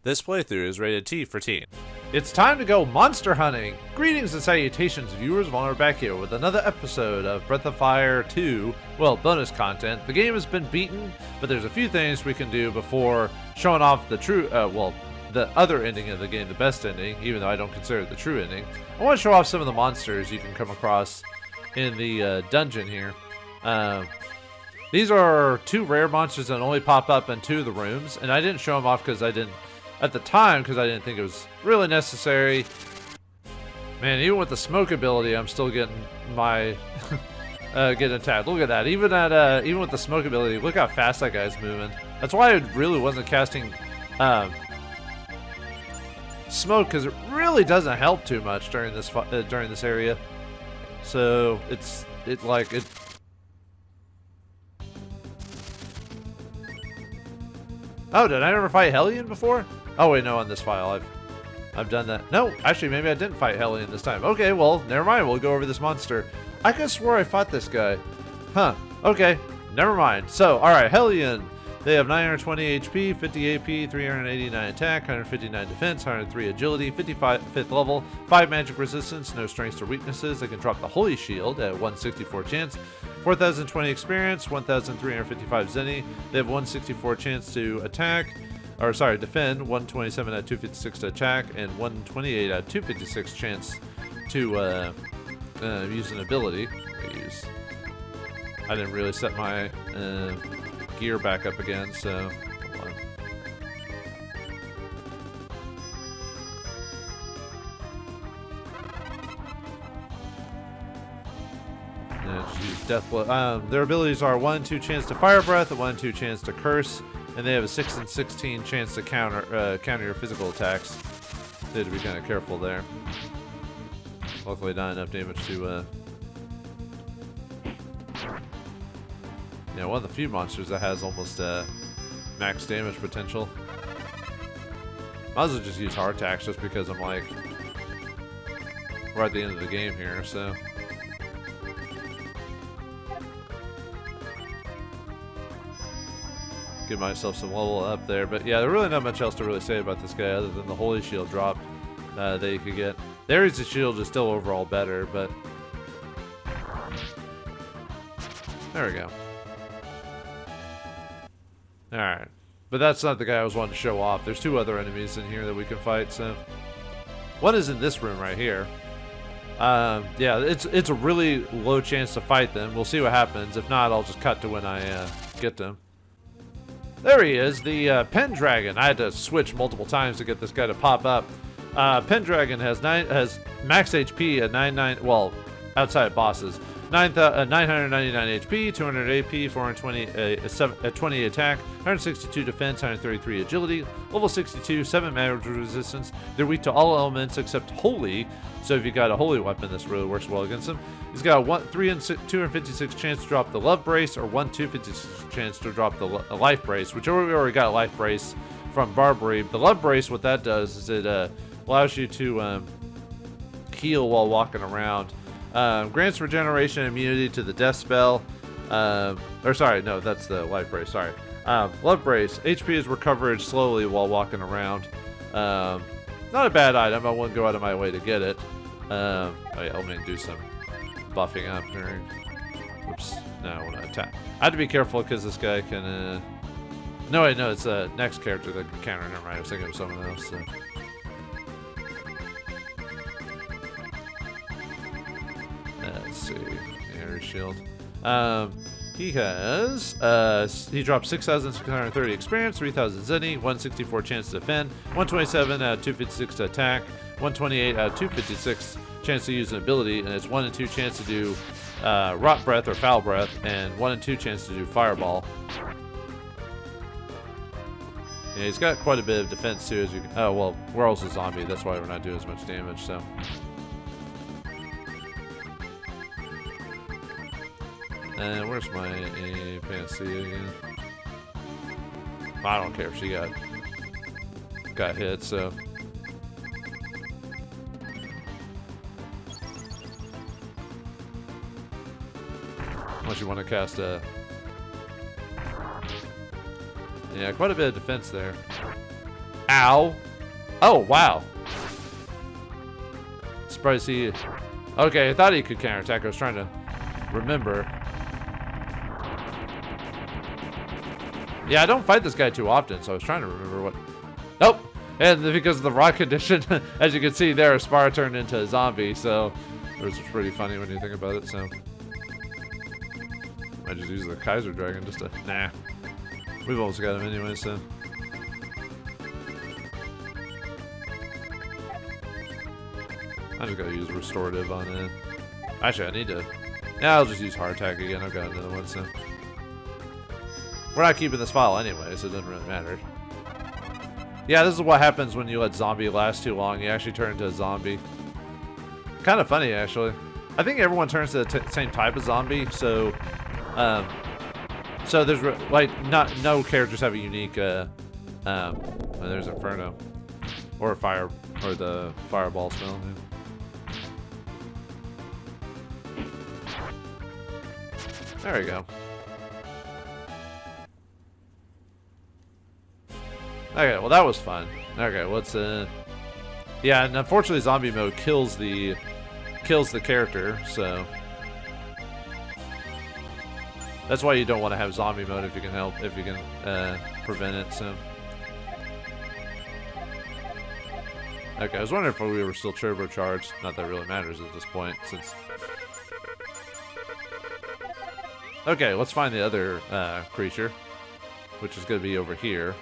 This playthrough is rated T for teen. It's time to go monster hunting! Greetings and salutations, viewers. Vauldemare back here with another episode of Breath of Fire 2. Well, bonus content. The game has been beaten, but there's a few things we can do before showing off the true, the other ending of the game, the best ending, even though I don't consider it the true ending. I want to show off some of the monsters you can come across in the dungeon here. These are two rare monsters that only pop up in two of the rooms, and I didn't show them off because I didn't think it was really necessary. Man, even with the smoke ability, I'm still getting my getting attacked. Look at that. Even with the smoke ability, look how fast that guy's moving. That's why I really wasn't casting smoke, because it really doesn't help too much during this area. So Oh, did I ever fight Hellion before? Oh wait, no, on this file I've done that. No, actually maybe I didn't fight Hellion this time. Okay, well, never mind, we'll go over this monster. I could swear I fought this guy. Huh, okay, never mind. So, alright, Hellion. They have 920 HP, 50 AP, 389 attack, 159 defense, 103 agility, 55th level, 5 magic resistance, no strengths or weaknesses. They can drop the Holy Shield at 164 chance, 4020 experience, 1355 zenny. They have 164 chance to defend, 127 out of 256 to attack, and 128 out of 256 chance to use an ability. I didn't really set my gear back up again, so hold on. Just use death blow. Their abilities are 1 and 2 chance to fire breath, a 1 and 2 chance to curse, and they have a 6 and 16 chance to counter your physical attacks. They have to be kind of careful there. Luckily, not enough damage to one of the few monsters that has almost max damage potential. Might as well just use hard attacks just because I'm like, we're at the end of the game here, so. Give myself some level up there, but yeah, there's really not much else to really say about this guy other than the Holy Shield drop that you could get. The Shield is still overall better, but there we go. Alright, but that's not the guy I was wanting to show off. There's two other enemies in here that we can fight, so. One is in this room right here. Yeah, it's a really low chance to fight them. We'll see what happens. If not, I'll just cut to when I get them. There he is, the Pendragon. I had to switch multiple times to get this guy to pop up. Pendragon has max HP at 99, well, outside bosses. 999 HP, 200 AP, 420 20 attack, 162 defense, 133 agility, level 62, 7 magic resistance. They're weak to all elements except holy, so if you got a holy weapon, this really works well against them. He's got a 3 and 256 chance to drop the love brace, or 1 256 chance to drop the life brace, which we already got a life brace from Barbary. The love brace, what that does is it allows you to heal while walking around. Grants regeneration and immunity to the death spell. No, that's the life brace, sorry. Love brace. HP is recovered slowly while walking around. Not a bad item. I wouldn't go out of my way to get it. Oh yeah, let me do some buffing up during. Oops. No, I want to attack. I have to be careful because this guy can. No, wait, no, it's the next character that can counter. Never mind. I was thinking of someone else. So. Let's see, air shield. He has, he drops 6,630 experience, 3,000 zenny, 164 chance to defend, 127 out of 256 to attack, 128 out of 256 chance to use an ability, and it's 1 and 2 chance to do rot breath or foul breath, and 1 and 2 chance to do fireball. Yeah, he's got quite a bit of defense too, as you can. Oh well, we're also a zombie. That's why we're not doing as much damage. So. And where's my Panacea again? I don't care if she got hit, so. Unless you want to cast a Yeah, quite a bit of defense there. Ow. Oh, wow. Surprised he... Okay, I thought he could counterattack. I was trying to remember. Yeah, I don't fight this guy too often, so I was trying to remember what... Nope! And because of the rock condition, as you can see there, Aspara turned into a zombie, so... It was pretty funny when you think about it, so... I just use the Kaiser Dragon just to... Nah. We've almost got him anyway, so... I just gotta use restorative on it. Actually, I need to... Yeah, I'll just use heart attack again. I've got another one, so... We're not keeping this file anyway, so it doesn't really matter. Yeah, this is what happens when you let zombie last too long. You actually turn into a zombie. Kind of funny, actually. I think everyone turns to the same type of zombie, so... so there's, like, no characters have a unique, well, there's Inferno. Or Fire, or the Fireball spell, yeah. There we go. Okay, well that was fun. Okay, let's yeah, and unfortunately zombie mode kills the character, so that's why you don't want to have zombie mode if you can prevent it, so. Okay, I was wondering if we were still turbocharged. Not that it really matters at this point, since... Okay, let's find the other creature, which is going to be over here.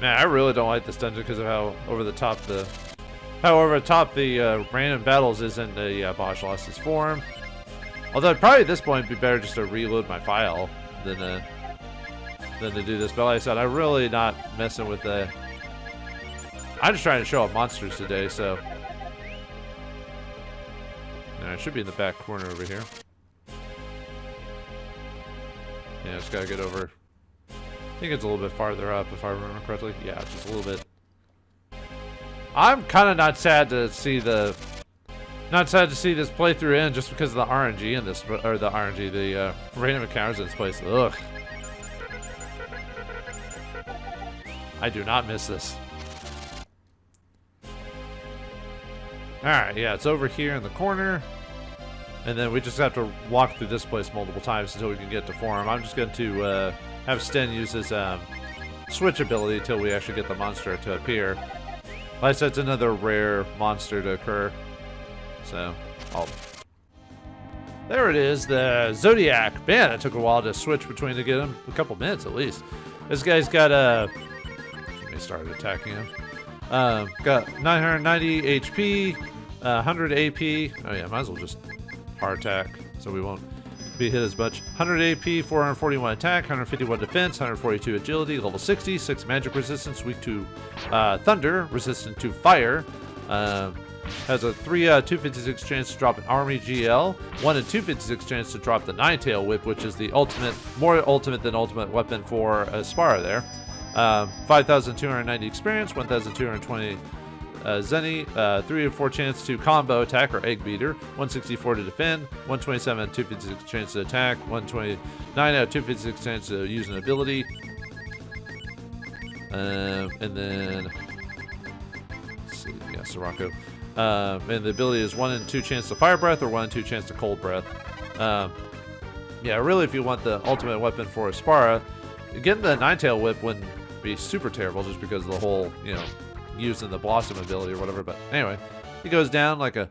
Man, I really don't like this dungeon because of how over the top the random battles is in the Bosch lost his form. Although probably at this point it'd be better just to reload my file than to do this. But like I said, I'm really not messing with the... I'm just trying to show off monsters today, so... Yeah, it should be in the back corner over here. Yeah, just gotta get over... I think it's a little bit farther up, if I remember correctly. Yeah, it's just a little bit... I'm kind of not sad to see the... Not sad to see this playthrough end just because of the RNG in this... Or the RNG, the random encounters in this place. Ugh. I do not miss this. Alright, yeah, it's over here in the corner. And then we just have to walk through this place multiple times until we can get to form. I'm just going to have Sten use his switch ability until we actually get the monster to appear. Like I said, it's another rare monster to occur. So, there it is, the Zodiac. Man, it took a while to switch between to get him. A couple minutes at least. This guy's got Let me start attacking him. Got 990 HP, 100 AP. Oh yeah, might as well just heart attack so we won't be hit as much. 100 AP, 441 attack, 151 defense, 142 agility, level 60, 6 magic resistance, weak to thunder, resistant to fire. Has a 256 chance to drop an army GL, 1 in 256 chance to drop the Nine-Tail Whip, which is the ultimate, more ultimate than ultimate weapon for Aspara there. 5,290 experience, 1,220 Zenny, 3 or 4 chance to combo attack or egg beater, 164 to defend, 127 out of 256 chance to attack, 129 out of 256 chance to use an ability. And then, let's see, yeah, Sirocco. And the ability is 1 in 2 chance to fire breath or 1 in 2 chance to cold breath. Yeah, really, if you want the ultimate weapon for Aspara, getting the Nine-Tail Whip wouldn't be super terrible just because of the whole, you know, using the Blossom ability or whatever. But anyway, he goes down like a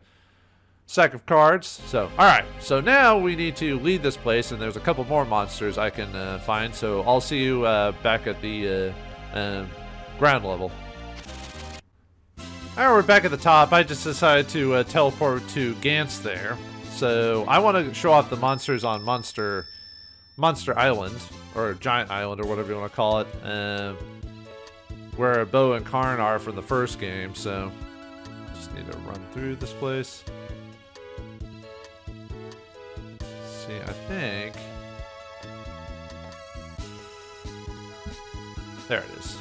sack of cards. So, alright. So now we need to leave this place, and there's a couple more monsters I can find. So I'll see you back at the ground level. Alright, we're back at the top. I just decided to teleport to Gantz there. So I want to show off the monsters on Monster Island, or Giant Island, or whatever you want to call it, where Bo and Karn are from the first game, so just need to run through this place. See, I think... There it is.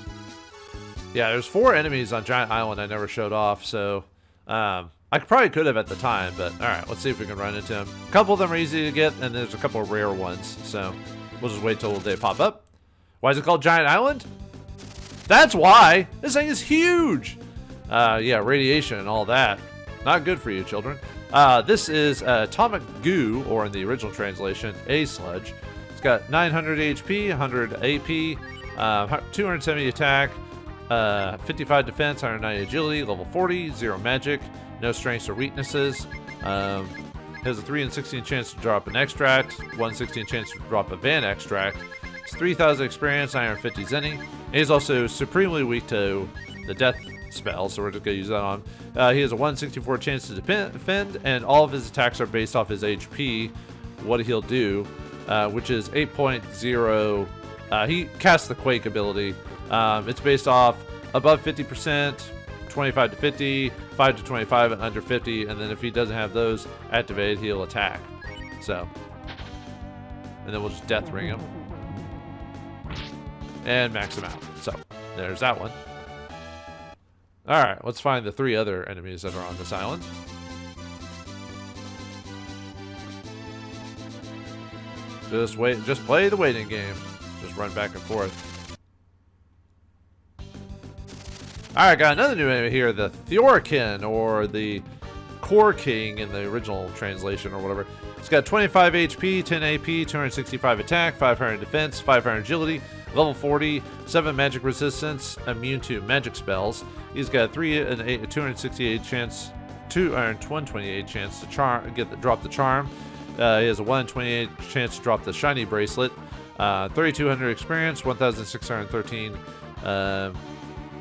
Yeah, there's 4 enemies on Giant Island I never showed off, so I probably could have at the time, but alright, let's see if we can run into them. A couple of them are easy to get, and there's a couple of rare ones, so we'll just wait till they pop up. Why is it called Giant Island? That's why! This thing is huge! Yeah, radiation and all that. Not good for you, children. This is Atomic Goo, or in the original translation, A Sludge. It's got 900 HP, 100 AP, 270 attack, 55 defense, 190 agility, level 40, 0 magic, no strengths or weaknesses. Has a 3 in 16 chance to drop an extract, 1 in 16 chance to drop a van extract. It's 3,000 experience, 950 zenny. And he's also supremely weak to the death spell, so we're just going to use that on. He has a 164 chance to defend, and all of his attacks are based off his HP, what he'll do, which is 8.0. He casts the Quake ability. It's based off above 50%, 25 to 50, 5 to 25, and under 50, and then if he doesn't have those activated, he'll attack. So, and then we'll just death ring him and max him out. So, there's that one. Alright, let's find the 3 other enemies that are on this island. Just wait, just play the waiting game. Just run back and forth. Alright, got another new enemy here, the Theorikin, or the Core King in the original translation or whatever. It's got 25 HP, 10 AP, 265 attack, 500 defense, 500 agility, level 40, 7 magic resistance, immune to magic spells. He's got 268 chance, 128 chance to drop the charm. He has a 128 chance to drop the shiny bracelet. 3,200 experience, 1,613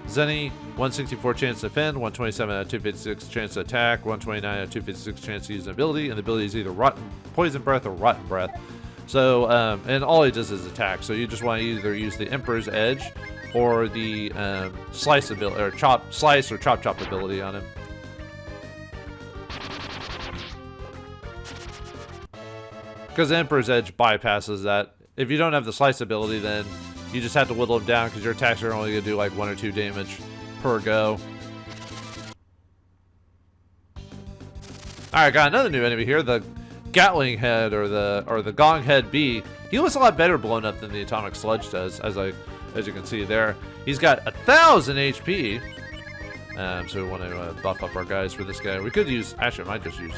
zenny, 164 chance to defend, 127 out of 256 chance to attack, 129 out of 256 chance to use an ability, and the ability is either poison breath or rotten breath. So, and all he does is attack. So you just want to either use the Emperor's Edge or the slice ability, or chop ability on him. Because the Emperor's Edge bypasses that. If you don't have the slice ability, then you just have to whittle him down because your attacks are only going to do like 1 or 2 damage per go. Alright, got another new enemy here, the Gatling Head, or the Gong Head B. He looks a lot better blown up than the Atomic Sludge does, as you can see there. He's got 1,000 HP. So we want to buff up our guys for this guy. We could use, actually I might just use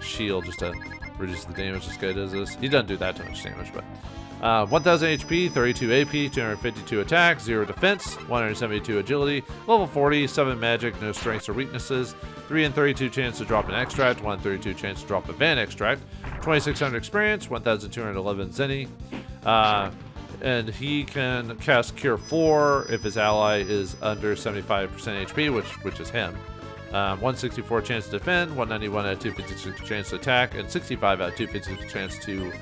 Shield just to reduce the damage this guy does this. He doesn't do that much damage, but 1,000 HP, 32 AP, 252 attack, 0 defense, 172 agility, level 40, 7 magic, no strengths or weaknesses, 3 in 32 chance to drop an extract, 1 in 32 chance to drop a van extract, 2,600 experience, 1,211 zenny, and he can cast Cure 4 if his ally is under 75% HP, which is him. 164 chance to defend, 191 out of 256 chance to attack, and 65 out of 256 chance to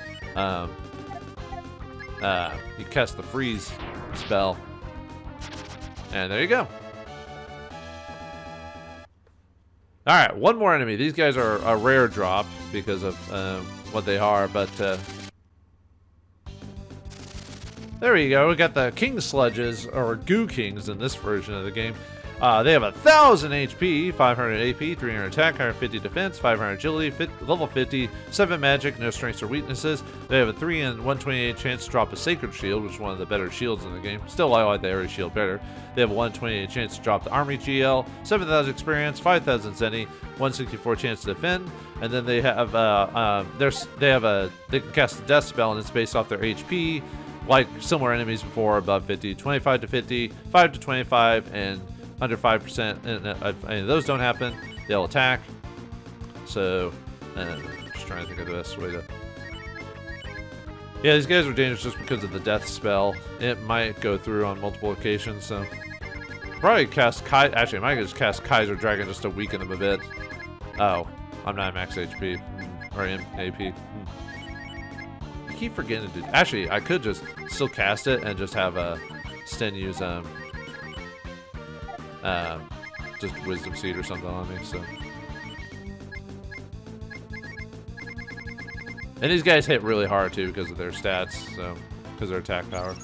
you cast the freeze spell. And there you go. Alright, one more enemy. These guys are a rare drop because of what they are, but there you go. We got the King Sludges, or Goo Kings in this version of the game. They have 1,000 HP, 500 AP, 300 attack, 150 defense, 500 agility, level 50, 7 magic, no strengths or weaknesses. They have a 3 in 128 chance to drop a Sacred Shield, which is one of the better shields in the game. Still, I like the Air Shield better. They have a 128 chance to drop the Army GL, 7,000 experience, 5,000 zenny, 164 chance to defend, and then they have they can cast a Death Spell, and it's based off their HP, like similar enemies before, above 50, 25 to 50, 5 to 25, and under 5%, and those don't happen, they'll attack. So, just trying to think of the best way to... Yeah, these guys are dangerous just because of the death spell. It might go through on multiple occasions, so... Probably cast actually, I might just cast Kaiser Dragon just to weaken them a bit. Oh, I'm not max HP. Or AP. I keep forgetting to do... Actually, I could just still cast it and just have Sten use, just Wisdom Seed or something on me, so. And these guys hit really hard too because of their stats, so, because of their attack power.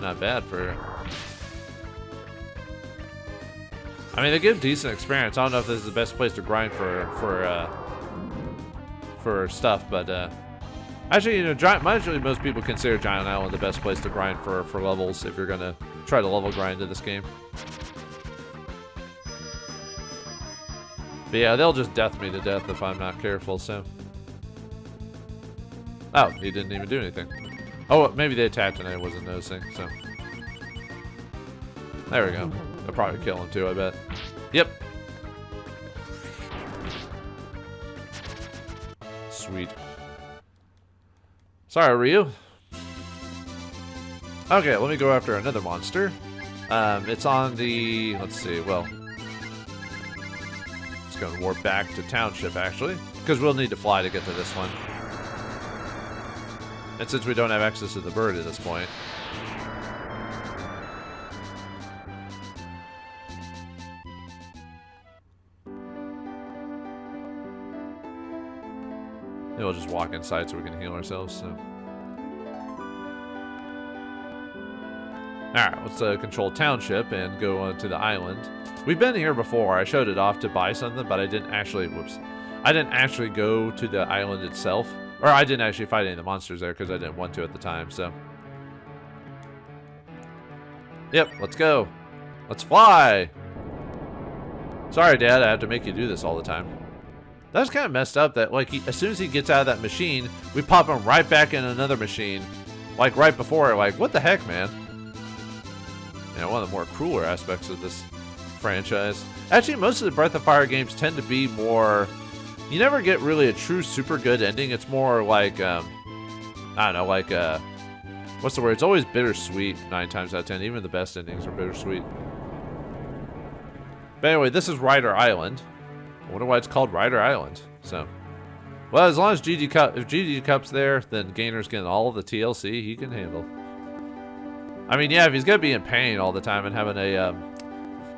Not bad for... I mean, they give decent experience. I don't know if this is the best place to grind for stuff, but, Actually, you know, usually most people consider Giant Island the best place to grind for levels if you're gonna try to level grind in this game. But yeah, they'll just death me to death if I'm not careful, so. Oh, he didn't even do anything. Oh, maybe they attacked and I wasn't noticing, so. There we go. They'll probably kill him too, I bet. Yep. Sweet. Sorry, Ryu. Okay, let me go after another monster. It's on the, let's see, well. It's gonna warp back to Township, actually. Because we'll need to fly to get to this one. And since we don't have access to the bird at this point. Maybe we'll just walk inside so we can heal ourselves, so. Alright, let's control Township and go on to the island. We've been here before. I showed it off to buy something, but I didn't actually, whoops. I didn't actually go to the island itself. Or I didn't actually fight any of the monsters there because I didn't want to at the time, so. Yep, let's go. Let's fly! Sorry, Dad, I have to make you do this all the time. That's kind of messed up that, like, as soon as he gets out of that machine, we pop him right back in another machine. Like, right before it, like, what the heck, man? You know, one of the more crueler aspects of this franchise. Actually, most of the Breath of Fire games tend to be more... You never get really a true super good ending. It's more like, I don't know, like, what's the word? It's always bittersweet 9 times out of 10. Even the best endings are bittersweet. But anyway, this is Ryder Island. I wonder why it's called Ryder Island. So, well, as long as GG Cup, if GG Cup's there, then Gainer's getting all of the TLC he can handle. I mean, yeah, if he's gonna be in pain all the time and having a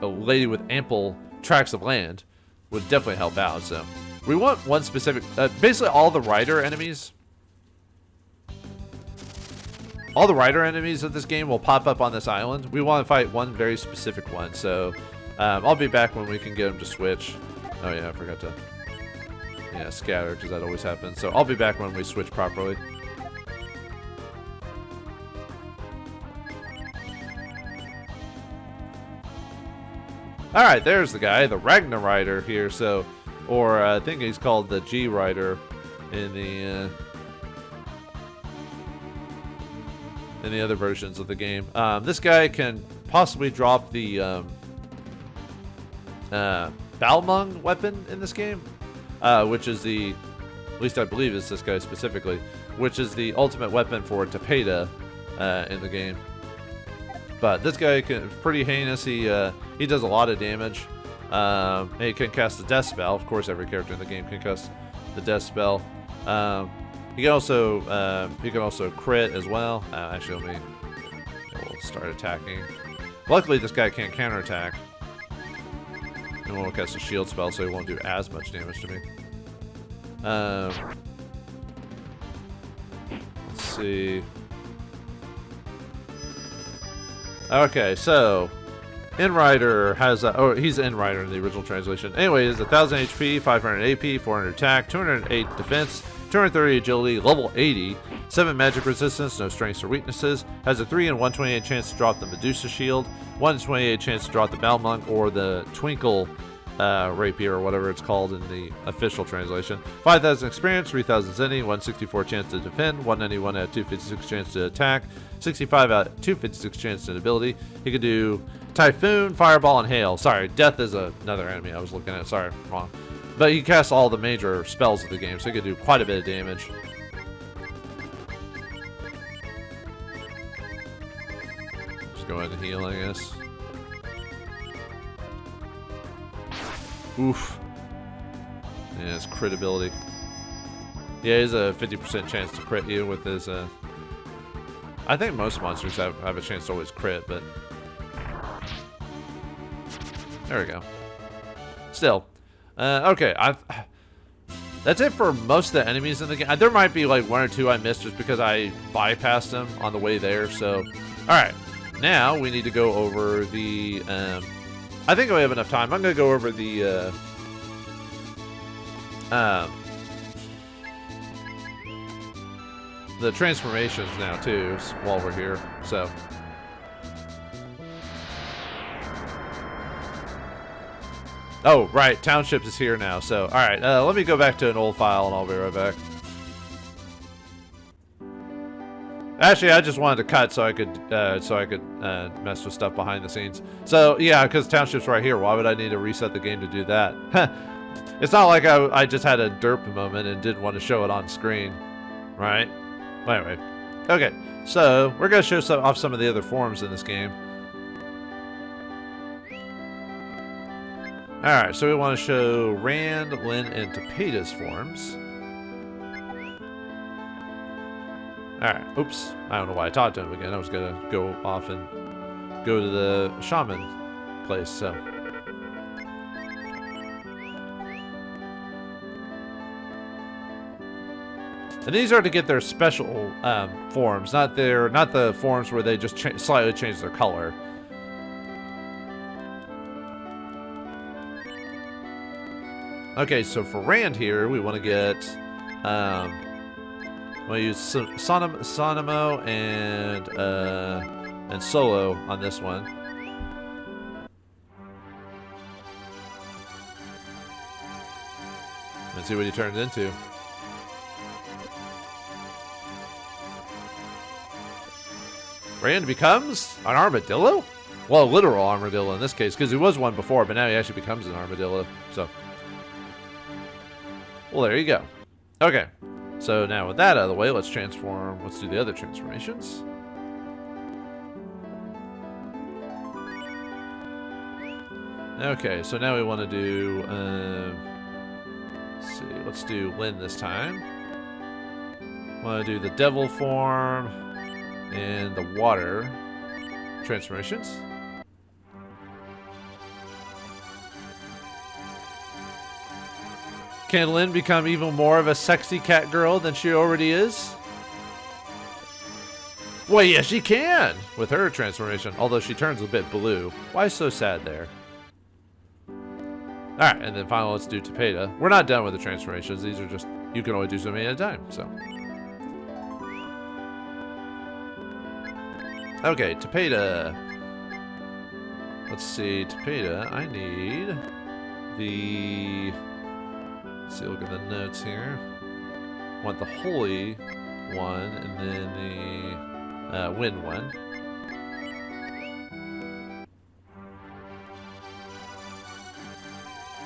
lady with ample tracts of land would definitely help out. So, we want one specific, basically all the Ryder enemies. All the Ryder enemies of this game will pop up on this island. We want to fight one very specific one. So, I'll be back when we can get them to switch. Oh yeah, I forgot to, yeah, scatter, because that always happens. So I'll be back when we switch properly. Alright, there's the guy, the Ragnar Rider here, so, or I think he's called the G Rider in the other versions of the game. This guy can possibly drop the Balmung weapon in this game, which is the, at least I believe it's this guy specifically, which is the ultimate weapon for Tapeda in the game. But this guy is pretty heinous. He does a lot of damage. He can cast the death spell. Of course, every character in the game can cast the death spell. He can also crit as well. Actually, we'll start attacking. Luckily, this guy can't counterattack. And we'll cast a shield spell, so he won't do as much damage to me. Let's see. Okay, so Inrider has he's Inrider in the original translation. Anyway, he's 1000 HP, 500 AP, 400 attack, 208 defense, 230 agility, level 80, 7 magic resistance, no strengths or weaknesses. Has a 3 in 128 chance to drop the Medusa shield, 1 in 28 chance to drop the Balmung or the Twinkle rapier or whatever it's called in the official translation. 5,000 experience, 3,000 zenny, 164 chance to defend, 191 out of 256 chance to attack, 65 out of 256 chance to ability. He could do Typhoon, Fireball, and Hail. Sorry, Death is another enemy I was looking at. Sorry, wrong. But he casts all the major spells of the game, so he could do quite a bit of damage. Just go ahead and heal, I guess. Oof. Yeah, his crit ability. Yeah, he has a 50% chance to crit you with his, I think most monsters have a chance to always crit, but... There we go. Still. Okay, that's it for most of the enemies in the game. There might be like 1 or 2 I missed just because I bypassed them on the way there, so... Alright, now we need to go over the, I think we have enough time. I'm going to go over the, the transformations now too while we're here. So. Oh, right. Township is here now. So, all right. Let me go back to an old file, and I'll be right back. Actually, I just wanted to cut so I could mess with stuff behind the scenes. So, yeah, because Township's right here. Why would I need to reset the game to do that? It's not like I just had a derp moment and didn't want to show it on screen, right? Anyway, okay. So, we're going to show off some of the other forms in this game. Alright, so we want to show Rand, Lin, and Tapeda's forms. Alright, oops. I don't know why I talked to him again. I was going to go off and go to the shaman place, so. And these are to get their special forms, not the forms where they just slightly change their color. Okay, so for Rand here, we want to get, we'll use Sonamo and Solo on this one. Let's see what he turns into. Rand becomes an armadillo? Well, a literal armadillo in this case, because he was one before, but now he actually becomes an armadillo, so. Well, there you go. Okay, so now with that out of the way, let's do the other transformations. Okay, so now we want to do, let's do Lin this time. Want to do the devil form and the water transformations. Can Lin become even more of a sexy cat girl than she already is? Well, yes, she can with her transformation, although she turns a bit blue. Why so sad there? Alright, and then finally, let's do Tapeda. We're not done with the transformations. These are just, you can only do so many at a time, so. Okay, Tapeda. Let's see, Tapeda, I need the... Let's see, look at the notes here. Want the holy one, and then the wind one.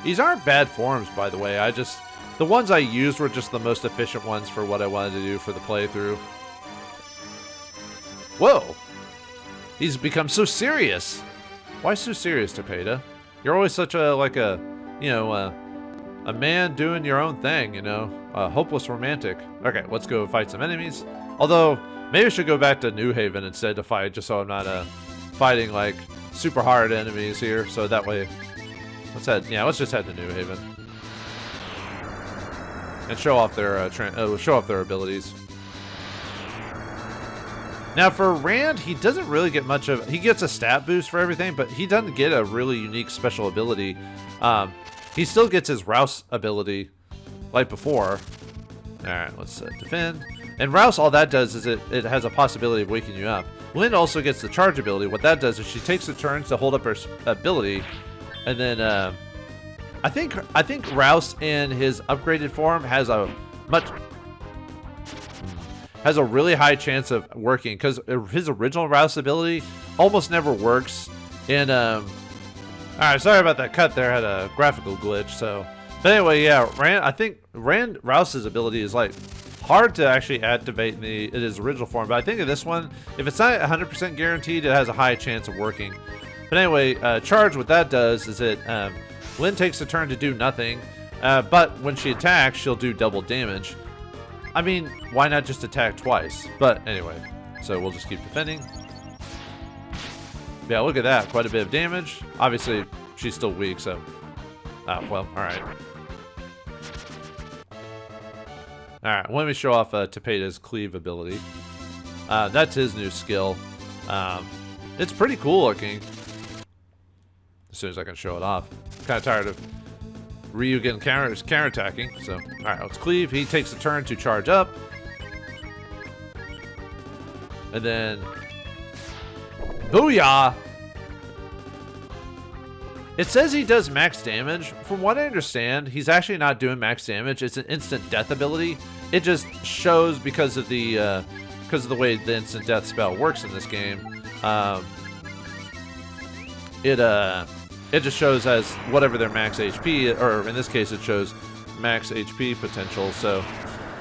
These aren't bad forms, by the way. The ones I used were just the most efficient ones for what I wanted to do for the playthrough. Whoa! He's become so serious. Why so serious, Tapeda? You're always such a a man doing your own thing, a hopeless romantic. Okay, let's go fight some enemies. Although, maybe I should go back to New Haven instead to fight, just so I'm not fighting like super hard enemies here. So that way, let's just head to New Haven and show off their abilities. Now for Rand, he doesn't really get much of. He gets a stat boost for everything, but he doesn't get a really unique special ability. He still gets his Rouse ability, like before. Alright, let's defend. And Rouse, all that does is it has a possibility of waking you up. Lin also gets the charge ability. What that does is she takes the turns to hold up her ability, and then I think Rouse in his upgraded form has a really high chance of working, because his original Rouse ability almost never works in Alright, sorry about that cut there. I had a graphical glitch, so. But anyway, yeah, I think Rand Rouse's ability is like hard to actually activate in his original form. But I think in this one, if it's not 100% guaranteed, it has a high chance of working. But anyway, charge, what that does is Lin takes a turn to do nothing, but when she attacks, she'll do double damage. I mean, why not just attack twice? But anyway, so we'll just keep defending. Yeah, look at that. Quite a bit of damage. Obviously, she's still weak, so... Oh, well, alright. Alright, let me show off Tapeda's cleave ability. That's his new skill. It's pretty cool looking. As soon as I can show it off. I'm kind of tired of Ryu getting counterattacking, so... Alright, let's cleave. He takes a turn to charge up. And then, booyah! It says he does max damage. From what I understand, he's actually not doing max damage. It's an instant death ability. It just shows because of the way the instant death spell works in this game. It just shows as whatever their max HP, or in this case, it shows max HP potential. So,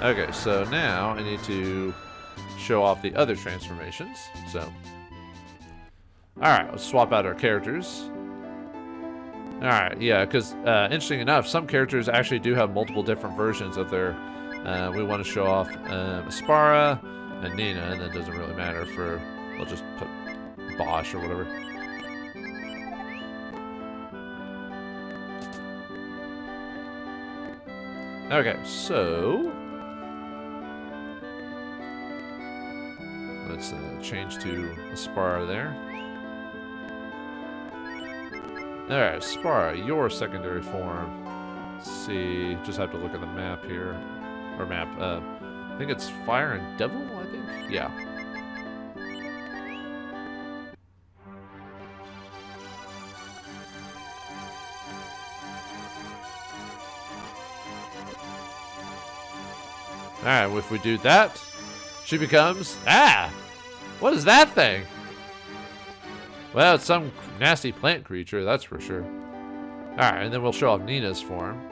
okay, so now I need to show off the other transformations. So, all right, let's swap out our characters. All right, yeah, because interesting enough, some characters actually do have multiple different versions of their. We want to show off Aspara and Nina, and that doesn't really matter for. We'll just put Bosch or whatever. Okay, so let's change to Aspara there. Alright, Aspara, your secondary form. Let's see, just have to look at the map here. Or map, I think it's Fire and Devil, I think? Yeah. Alright, if we do that, she becomes... Ah! What is that thing? Well, it's some nasty plant creature, that's for sure. Alright, and then we'll show off Nina's form.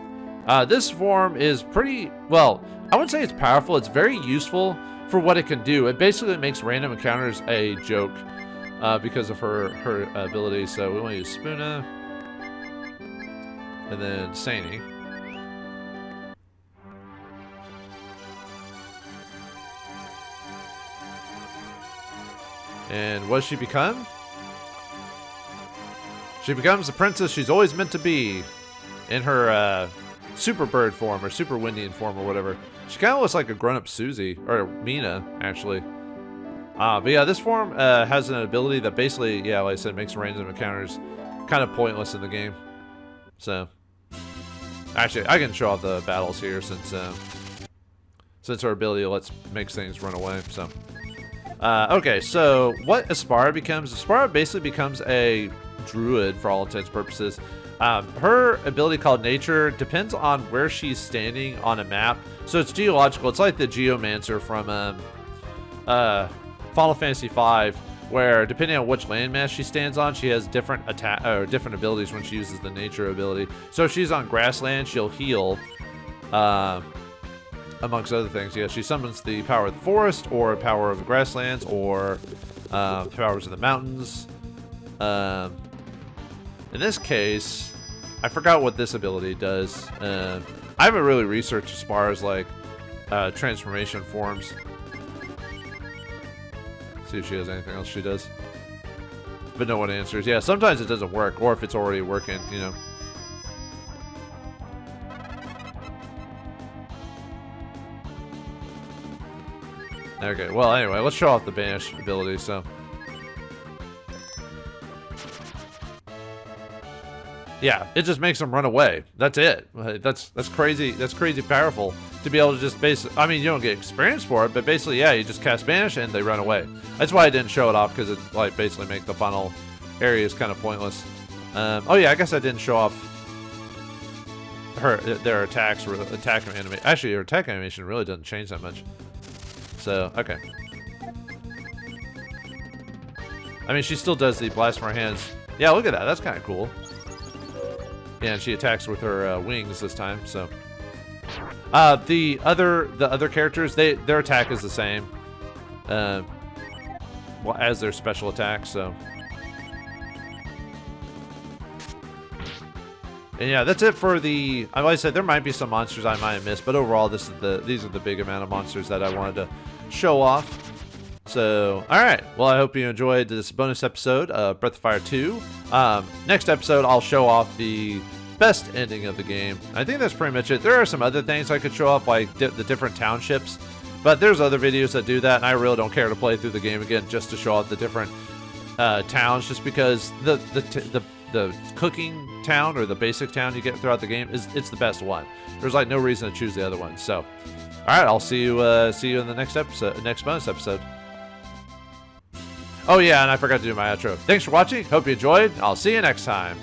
This form is pretty... Well, I wouldn't say it's powerful. It's very useful for what it can do. It basically makes random encounters a joke because of her ability. So we want to use Spuna. And then Sani. And what does she become? She becomes the princess she's always meant to be in her super bird form or super Windian form or whatever. She kind of looks like a grown-up Susie, or Mina, actually. But yeah, this form has an ability that basically, yeah, like I said, makes random encounters kind of pointless in the game. So, actually, I can show off the battles here since her ability makes things run away. So, okay, so what Aspara becomes? Aspara basically becomes a druid for all intents and purposes. Her ability called Nature depends on where she's standing on a map. So it's geological. It's like the Geomancer from Final Fantasy V, where depending on which landmass she stands on, she has different different abilities when she uses the Nature ability. So if she's on grassland, she'll heal, amongst other things. Yeah, she summons the power of the forest, or power of the grasslands, or powers of the mountains. In this case, I forgot what this ability does. I haven't really researched Aspara's transformation forms. See if she has anything else she does. But no one answers. Yeah, sometimes it doesn't work, or if it's already working, you know. Okay, well, anyway, let's show off the Banish ability, so. Yeah, it just makes them run away. That's it. That's crazy. That's crazy powerful to be able to just basically. I mean, you don't get experience for it, but basically, yeah, you just cast Banish and they run away. That's why I didn't show it off, because it basically make the final areas kind of pointless. Oh yeah, I guess I didn't show off their attacks or attack animation. Actually, her attack animation really doesn't change that much. So okay. I mean, she still does the blast from her hands. Yeah, look at that. That's kind of cool. Yeah, and she attacks with her wings this time. So, the other characters, their attack is the same, well, as their special attack. So, and yeah, that's it for the. Like I said, there might be some monsters I might have missed, but overall, these are the big amount of monsters that I wanted to show off. So, alright, well, I hope you enjoyed this bonus episode of Breath of Fire 2. Next episode, I'll show off the best ending of the game. I think that's pretty much it. There are some other things I could show off, like the different townships, but there's other videos that do that, and I really don't care to play through the game again just to show off the different towns, just because the cooking town, or the basic town you get throughout the game, it's the best one. There's no reason to choose the other one. So, alright, I'll see you in the next bonus episode. Oh yeah, and I forgot to do my outro. Thanks for watching. Hope you enjoyed. I'll see you next time.